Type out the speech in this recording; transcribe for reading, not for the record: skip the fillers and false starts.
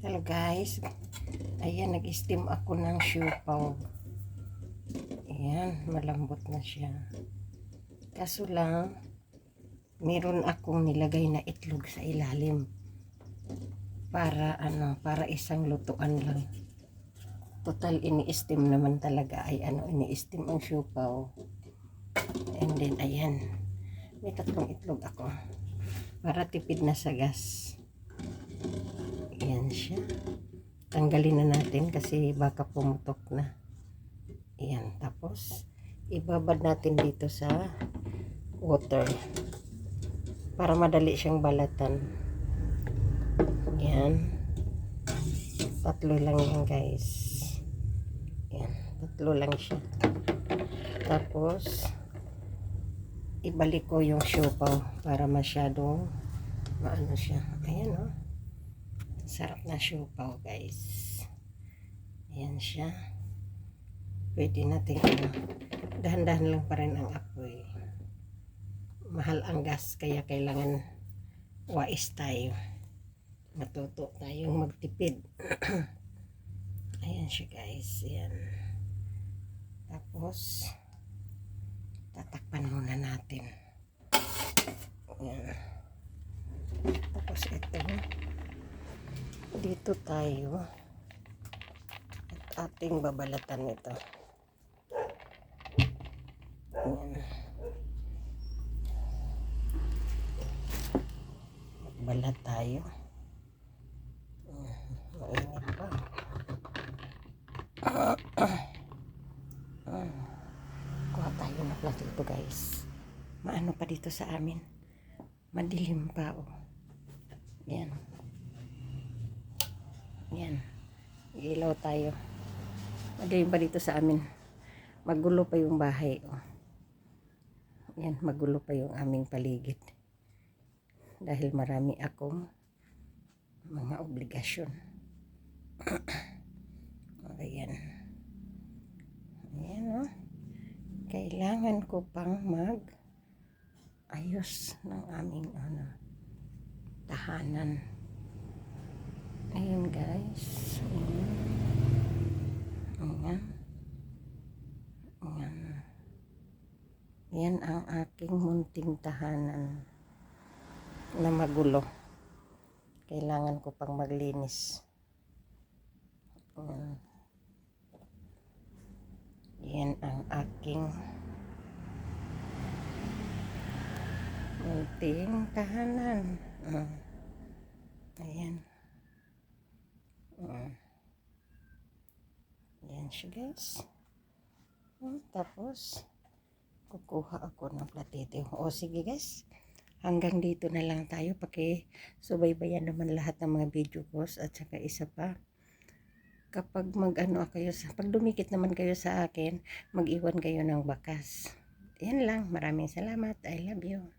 Hello guys, ayan, nag-steam ako ng siopaw. Ayan, malambot na siya. Kaso lang, meron akong nilagay na itlog sa ilalim. Para isang lutuan lang. Total, ini-steam naman talaga ay ini-steam ang siopaw. And then, ayan, may 3 itlog ako. Para tipid na sa gas. Ayan siya. Tanggalin na natin kasi baka pumutok na. Ayan. Tapos, ibabad natin dito sa water. Para madali siyang balatan. Ayan. 3 lang yan guys. Ayan. 3 lang siya. Tapos, ibalik ko yung siopaw para masyadong maano siya. Ayan o. Sarap na siopaw guys. Ayan siya. Pwede natin dahan-dahan lang pa rin ang apoy. Mahal ang gas kaya kailangan wais tayo. Matuto tayong magtipid. Ayan siya guys. Ayan. Tapos tatakpan muna natin. Ayan. Tapos ito. Dito tayo at ating babalatan ito. Ayan. Balat tayo. Mainit pa. Kuha tayo ng platito guys. Maano pa dito sa amin. Madilim pa oh. Ayan. Yan. Ilaw tayo. Madilim pa dito sa amin. Magulo pa yung bahay. Oh. Yan. Magulo pa yung aming paligid. Dahil marami akong mga obligasyon. Ayan. Ayan o. Oh. Kailangan ko pang ayos ng aming tahanan. Ayan guys. Ayan. Ayan. Yan ang aking munting tahanan na magulo. Kailangan ko pang maglinis. Ayan. Yan ang aking munting tahanan. Ayan. Ayan siya guys. Tapos kukuha ako ng platito. O sige guys, hanggang dito na lang tayo. Subaybayan naman lahat ng mga video ko. At saka isa pa, kapag pag dumikit naman kayo sa akin, mag-iwan kayo ng bakas. Yan lang. Maraming salamat. I love you.